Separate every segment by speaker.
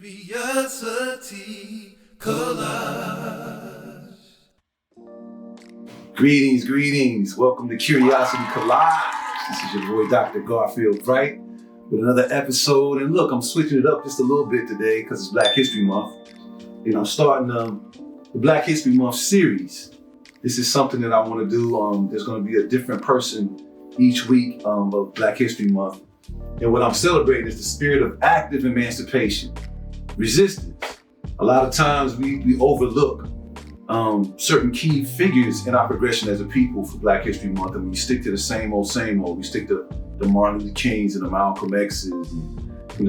Speaker 1: Curiosity Collage. Greetings. Welcome to Curiosity Collage. This is your boy, Dr. Garfield, right? With another episode. And look, I'm switching it up just a little bit today because it's Black History Month. And I'm starting the Black History Month series. This is something that I want to do. There's going to be a different person each week of Black History Month. And what I'm celebrating is the spirit of active emancipation, resistance. A lot of times we overlook certain key figures in our progression as a people for Black History Month, and we stick to the same old. We stick to the Martin Luther Kings and the Malcolm X's, and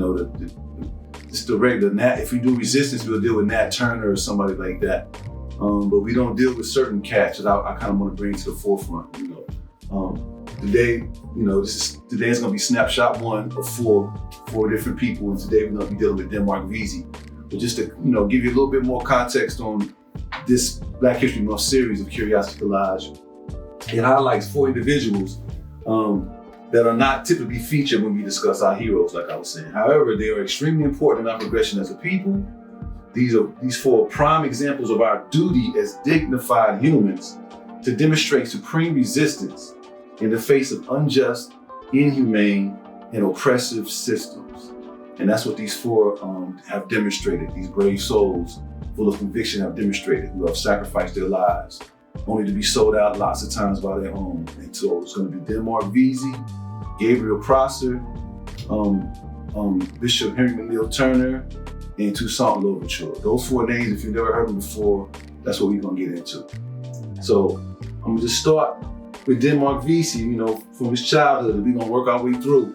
Speaker 1: just the regular Nat. If we do resistance, we'll deal with Nat Turner or somebody like that. But we don't deal with certain cats that I kind of want to bring to the forefront. Today, today's gonna be Snapshot 1 of four different people, and today we're gonna be dealing with Denmark Vesey. But just to give you a little bit more context on this Black History Month series of Curiosity Collage, it highlights 4 individuals that are not typically featured when we discuss our heroes, like I was saying. However, they are extremely important in our progression as a people. These 4 prime examples of our duty as dignified humans to demonstrate supreme resistance in the face of unjust, inhumane, and oppressive systems. And that's what these 4 have demonstrated. These brave souls full of conviction have demonstrated, who have sacrificed their lives only to be sold out lots of times by their own. And so it's going to be Denmark Vesey, Gabriel Prosser, Bishop Henry McNeil Turner, and Toussaint Louverture. Those 4 names, if you've never heard them before, that's what we're going to get into. So I'm going to just start with Denmark Vesey, from his childhood, and we're going to work our way through.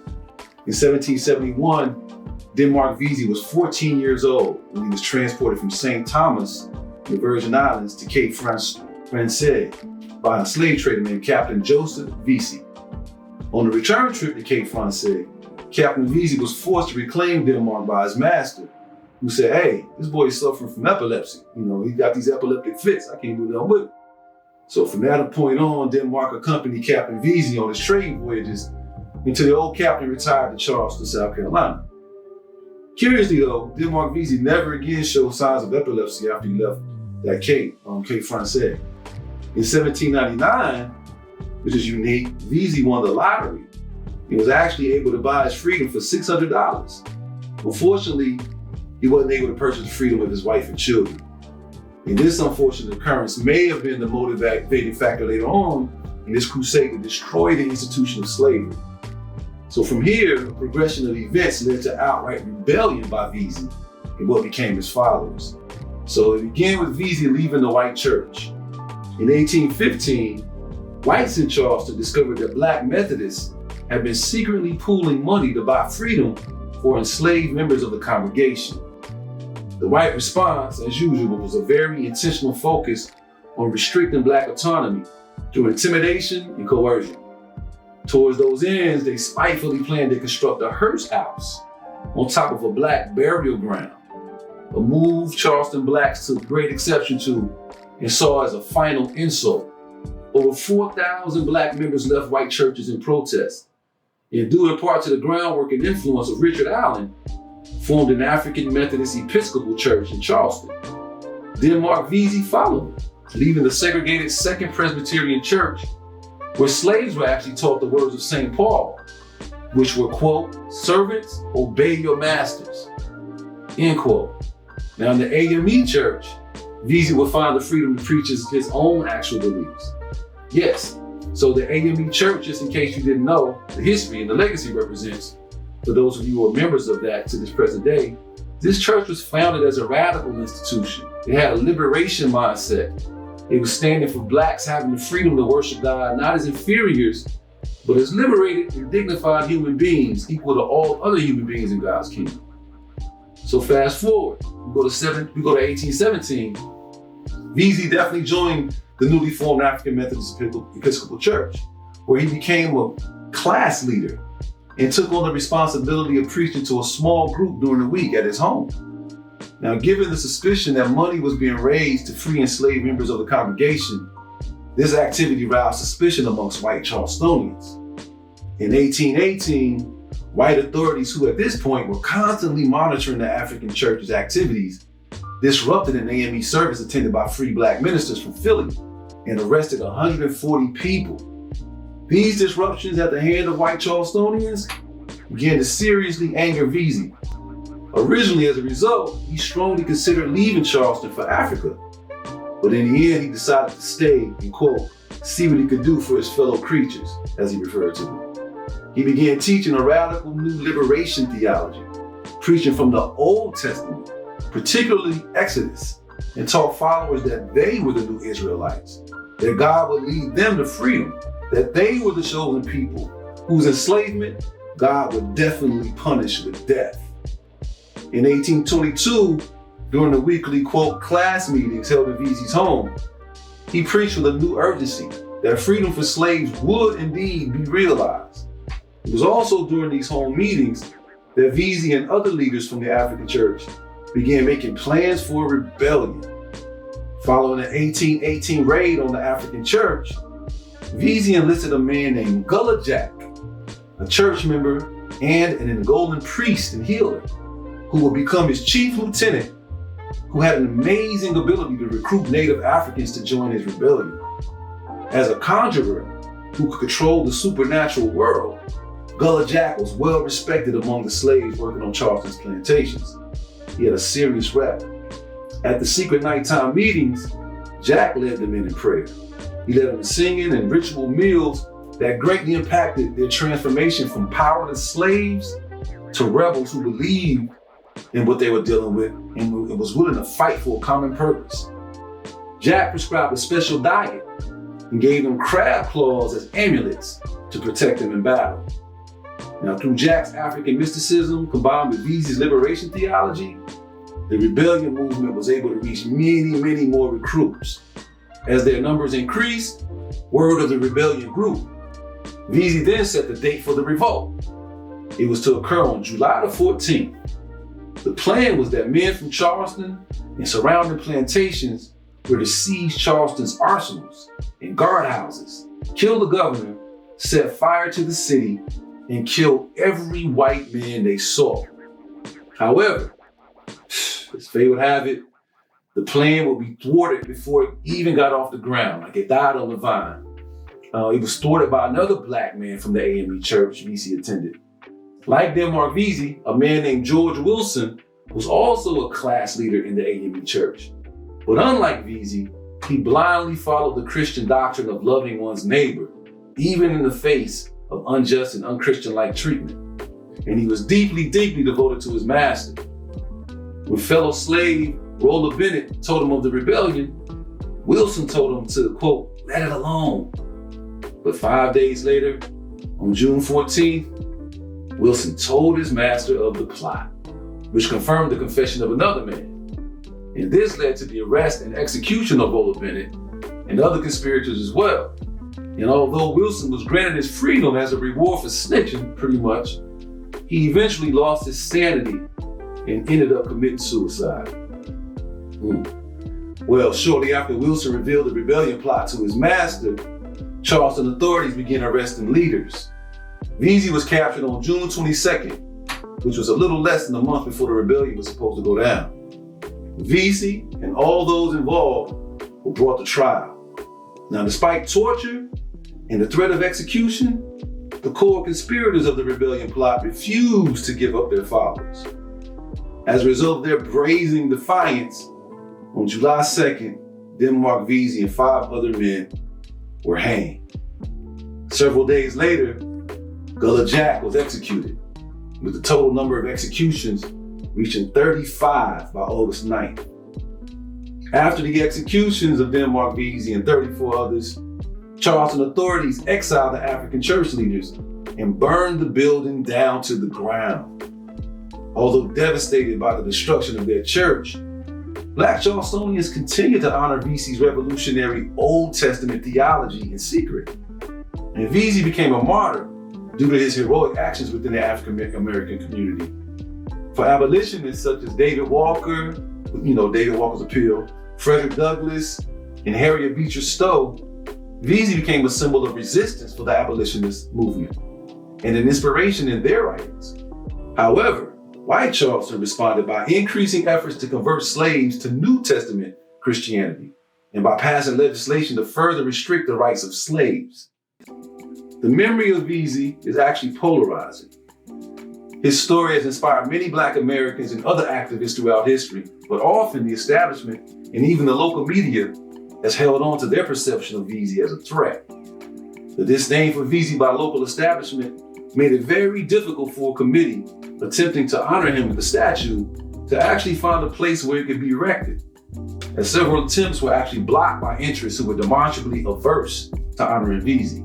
Speaker 1: In 1771, Denmark Vesey was 14 years old when he was transported from St. Thomas, the Virgin Islands, to Cape Francais by a slave trader named Captain Joseph Vesey. On the return trip to Cape Francais, Captain Vesey was forced to reclaim Denmark by his master, who said, "Hey, this boy is suffering from epilepsy. He got these epileptic fits. I can't do nothing with him." So from that point on, Denmark accompanied Captain Vesey on his trading voyages until the old captain retired to Charleston, South Carolina. Curiously though, Denmark Vesey never again showed signs of epilepsy after he left that Cape Francais. In 1799, which is unique, Vesey won the lottery. He was actually able to buy his freedom for $600. Unfortunately, he wasn't able to purchase the freedom of his wife and children. And this unfortunate occurrence may have been the motivating factor later on in this crusade to destroy the institution of slavery. So from here, a progression of events led to outright rebellion by Vesey and what became his followers. So it began with Vesey leaving the white church. In 1815, whites in Charleston discovered that Black Methodists had been secretly pooling money to buy freedom for enslaved members of the congregation. The white response, as usual, was a very intentional focus on restricting Black autonomy through intimidation and coercion. Towards those ends, they spitefully planned to construct a hearse house on top of a Black burial ground, a move Charleston Blacks took great exception to and saw as a final insult. Over 4,000 Black members left white churches in protest, and due in part to the groundwork and influence of Richard Allen, formed an African Methodist Episcopal Church in Charleston. Denmark Vesey followed, leaving the segregated Second Presbyterian Church, where slaves were actually taught the words of St. Paul, which were, quote, "Servants, obey your masters," end quote. Now in the AME Church, Vesey would find the freedom to preach his own actual beliefs. Yes, so the AME Church, just in case you didn't know, the history and the legacy represents, for those of you who are members of that to this present day, this church was founded as a radical institution. It had a liberation mindset. It was standing for Blacks having the freedom to worship God, not as inferiors, but as liberated and dignified human beings equal to all other human beings in God's kingdom. So fast forward, we go to 1817. Vesey definitely joined the newly formed African Methodist Episcopal Church, where he became a class leader and took on the responsibility of preaching to a small group during the week at his home. Now, given the suspicion that money was being raised to free enslaved members of the congregation, this activity roused suspicion amongst white Charlestonians. In 1818, White authorities who at this point were constantly monitoring the African church's activities disrupted an AME service attended by free Black ministers from Philly and arrested 140 people. These disruptions at the hand of white Charlestonians began to seriously anger Vesey. Originally, as a result, he strongly considered leaving Charleston for Africa. But in the end, he decided to stay and, quote, see what he could do for his fellow creatures, as he referred to them. He began teaching a radical new liberation theology, preaching from the Old Testament, particularly Exodus, and taught followers that they were the new Israelites, that God would lead them to freedom, that they were the chosen people whose enslavement God would definitely punish with death. In 1822, during the weekly, quote, class meetings held in Vesey's home, he preached with a new urgency that freedom for slaves would indeed be realized. It was also during these home meetings that Vesey and other leaders from the African church began making plans for a rebellion. Following an 1818 raid on the African church, Vesey enlisted a man named Gullah Jack, a church member and an Angolan priest and healer, who would become his chief lieutenant, who had an amazing ability to recruit Native Africans to join his rebellion. As a conjurer who could control the supernatural world, Gullah Jack was well respected among the slaves working on Charleston's plantations. He had a serious rep. At the secret nighttime meetings, Jack led the men in prayer. He led them in singing and ritual meals that greatly impacted their transformation from powerless slaves to rebels who believed in what they were dealing with and was willing to fight for a common purpose. Jack prescribed a special diet and gave them crab claws as amulets to protect them in battle. Now, through Jack's African mysticism combined with Vesey's liberation theology, the rebellion movement was able to reach many more recruits. As their numbers increased, word of the rebellion grew. Vesey then set the date for the revolt. It was to occur on July the 14th. The plan was that men from Charleston and surrounding plantations were to seize Charleston's arsenals and guardhouses, kill the governor, set fire to the city, and kill every white man they saw. However, as fate would have it, the plan would be thwarted before it even got off the ground, like it died on the vine. It was thwarted by another Black man from the AME church Vesey attended. Like Denmark Vesey, a man named George Wilson was also a class leader in the AME church. But unlike Vesey, he blindly followed the Christian doctrine of loving one's neighbor, even in the face of unjust and unchristian-like treatment. And he was deeply devoted to his master. When fellow slave Rolla Bennett told him of the rebellion, Wilson told him to, quote, let it alone. But 5 days later, on June 14th, Wilson told his master of the plot, which confirmed the confession of another man. And this led to the arrest and execution of Rolla Bennett and other conspirators as well. And although Wilson was granted his freedom as a reward for snitching, pretty much, he eventually lost his sanity and ended up committing suicide. Well, shortly after Wilson revealed the rebellion plot to his master, Charleston authorities began arresting leaders. Vesey was captured on June 22nd, which was a little less than a month before the rebellion was supposed to go down. Vesey and all those involved were brought to trial. Now, despite torture and the threat of execution, the core conspirators of the rebellion plot refused to give up their followers. As a result of their brazen defiance, on July 2nd, Denmark Vesey and 5 other men were hanged. Several days later, Gullah Jack was executed, with the total number of executions reaching 35 by August 9th. After the executions of Denmark Vesey and 34 others, Charleston authorities exiled the African church leaders and burned the building down to the ground. Although devastated by the destruction of their church, Black Charlestonians continued to honor Vesey's revolutionary Old Testament theology in secret. And Vesey became a martyr due to his heroic actions within the African American community. For abolitionists such as David Walker, David Walker's appeal, Frederick Douglass, and Harriet Beecher Stowe, Vesey became a symbol of resistance for the abolitionist movement. and an inspiration in their writings. However, white Charleston responded by increasing efforts to convert slaves to New Testament Christianity and by passing legislation to further restrict the rights of slaves. The memory of Vesey is actually polarizing. His story has inspired many Black Americans and other activists throughout history, but often the establishment and even the local media has held on to their perception of Vesey as a threat. The disdain for Vesey by local establishment made it very difficult for a committee attempting to honor him with a statue to actually find a place where it could be erected, as several attempts were actually blocked by interests who were demonstrably averse to honoring Vesey.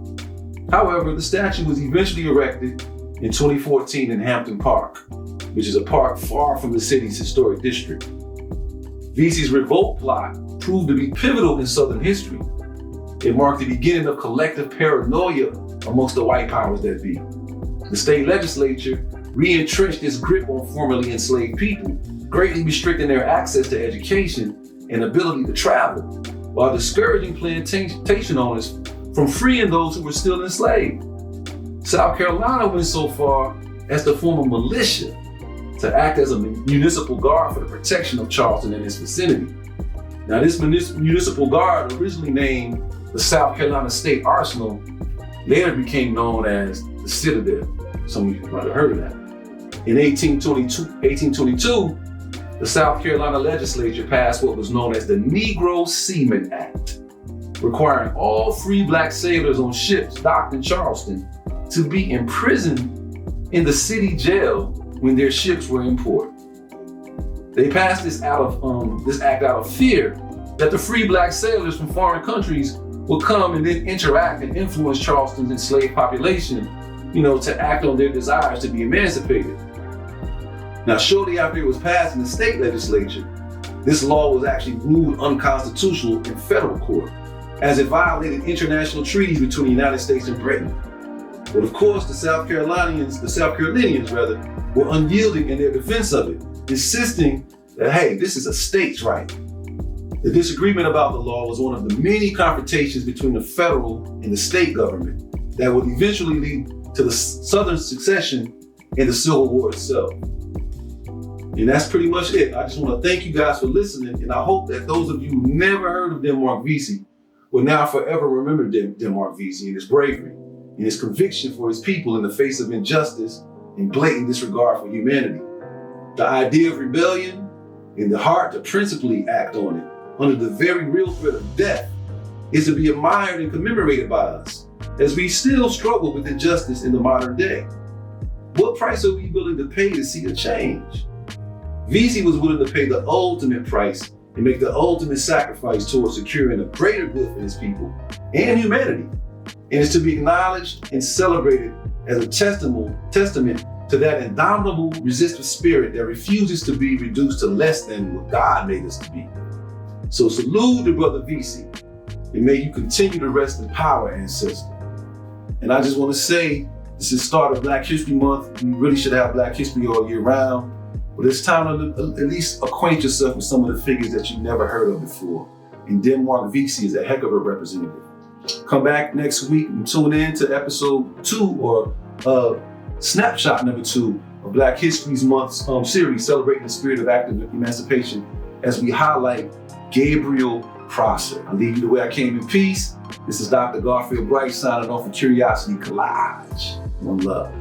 Speaker 1: However, the statue was eventually erected in 2014 in Hampton Park, which is a park far from the city's historic district. Vesey's revolt plot proved to be pivotal in Southern history. It marked the beginning of collective paranoia amongst the white powers that be. The state legislature re-entrenched its grip on formerly enslaved people, greatly restricting their access to education and ability to travel, while discouraging plantation owners from freeing those who were still enslaved. South Carolina went so far as to form a militia to act as a municipal guard for the protection of Charleston and its vicinity. Now, this municipal guard, originally named the South Carolina State Arsenal, later became known as the Citadel. Some of you might have heard of that. In 1822, the South Carolina legislature passed what was known as the Negro Seaman Act, requiring all free Black sailors on ships docked in Charleston to be imprisoned in the city jail when their ships were in port. They passed this act out of fear that the free Black sailors from foreign countries would come and then interact and influence Charleston's enslaved population, to act on their desires to be emancipated. Now, shortly after it was passed in the state legislature, this law was actually ruled unconstitutional in federal court, as it violated international treaties between the United States and Britain. But of course, the South Carolinians were unyielding in their defense of it, insisting that, hey, this is a state's right. The disagreement about the law was one of the many confrontations between the federal and the state government that would eventually lead to the Southern secession and the Civil War itself. And that's pretty much it. I just want to thank you guys for listening, and I hope that those of you who never heard of Denmark Vesey will now forever remember Denmark Vesey and his bravery and his conviction for his people in the face of injustice and blatant disregard for humanity. The idea of rebellion and the heart to principally act on it under the very real threat of death is to be admired and commemorated by us as we still struggle with injustice in the modern day. What price are we willing to pay to see a change? Vesey was willing to pay the ultimate price and make the ultimate sacrifice towards securing a greater good for his people and humanity. And it's to be acknowledged and celebrated as a testament to that indomitable resistant spirit that refuses to be reduced to less than what God made us to be. So salute to Brother Vesey, and may you continue to rest in power, ancestor. And I just want to say, this is the start of Black History Month. You really should have Black History all year round, but it's time to at least acquaint yourself with some of the figures that you've never heard of before. And Denmark Vesey is a heck of a representative. Come back next week and tune in to episode 2 or Snapshot number 2 of Black History Month's series celebrating the spirit of active emancipation as we highlight Gabriel Prosser. I leave you the way I came in peace. This is Dr. Garfield Bright signing off for Curiosity Collage. One love.